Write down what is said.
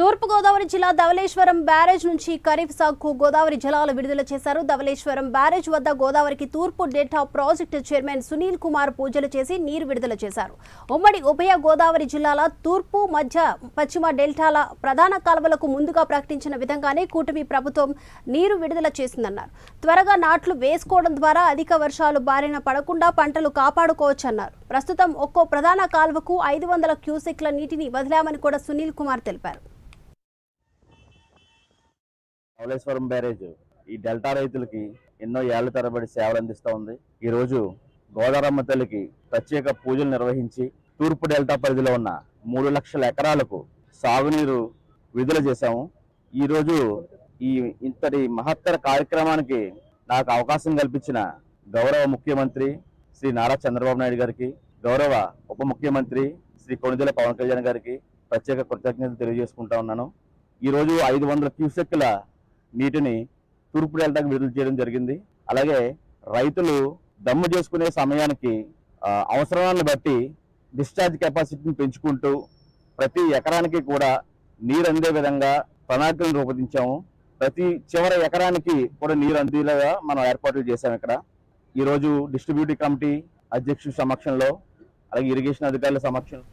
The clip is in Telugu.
తూర్పు గోదావరి జిల్లా ధవళేశ్వరం బ్యారేజ్ నుంచి ఖరీఫ్ సాగుకు గోదావరి జలాలు విడుదల చేశారు. ధవళేశ్వరం బ్యారేజ్ వద్ద గోదావరికి తూర్పు delta project chairman Sunil Kumar పూజలు చేసి నీరు విడుదల చేశారు. ఉమ్మడి ఉభయ గోదావరి జిల్లాల తూర్పు, మధ్య, పశ్చిమ డెల్టాల ప్రధాన కాలువలకు ముందుగా ప్రకటించిన విధంగానే కూటమి ప్రభుత్వం నీరు విడుదల చేసిందన్నారు. త్వరగా నాట్లు వేసుకోవడం ద్వారా అధిక వర్షాలు బారిన పడకుండా పంటలు కాపాడుకోవచ్చన్నారు. ప్రస్తుతం ఒక్కో ప్రధాన కాలువకు 500 క్యూసెక్ల నీటిని వదిలామని కూడా సునీల్ కుమార్ తెలిపారు. ధవళేశ్వరం బ్యారేజ్ ఈ డెల్టా రైతులకి ఎన్నో ఏళ్ల తరబడి సేవలు అందిస్తూ ఉంది. ఈ రోజు గోదావరమ్మ తల్లికి ప్రత్యేక పూజలు నిర్వహించి తూర్పు డెల్టా పరిధిలో ఉన్న 3 లక్షల ఎకరాలకు సాగునీరు విడుదల చేశాము. ఈ రోజు ఈ ఇంతటి మహత్తర కార్యక్రమానికి నాకు అవకాశం కల్పించిన గౌరవ ముఖ్యమంత్రి శ్రీ నారా చంద్రబాబు నాయుడు గారికి, గౌరవ ఉప ముఖ్యమంత్రి శ్రీ కొణిదెల పవన్ కళ్యాణ్ గారికి ప్రత్యేక కృతజ్ఞతలు తెలియజేసుకుంటా ఉన్నాను. ఈ రోజు 500 క్యూసెక్ల నీటిని తూర్పు డెల్టాకు విడుదల చేయడం జరిగింది. అలాగే రైతులు దమ్ము చేసుకునే సమయానికి అవసరాలను బట్టి డిశ్చార్జ్ కెపాసిటీని పెంచుకుంటూ ప్రతి ఎకరానికి కూడా నీరు అందే విధంగా ప్రణాళికలను రూపొందించాము. ప్రతి చివరి ఎకరానికి కూడా నీరు అందేలాగా మనం ఏర్పాట్లు చేశాము. ఇక్కడ ఈరోజు డిస్ట్రిబ్యూటివ్ కమిటీ అధ్యక్షుడి సమక్షంలో, అలాగే ఇరిగేషన్ అధికారుల సమక్షంలో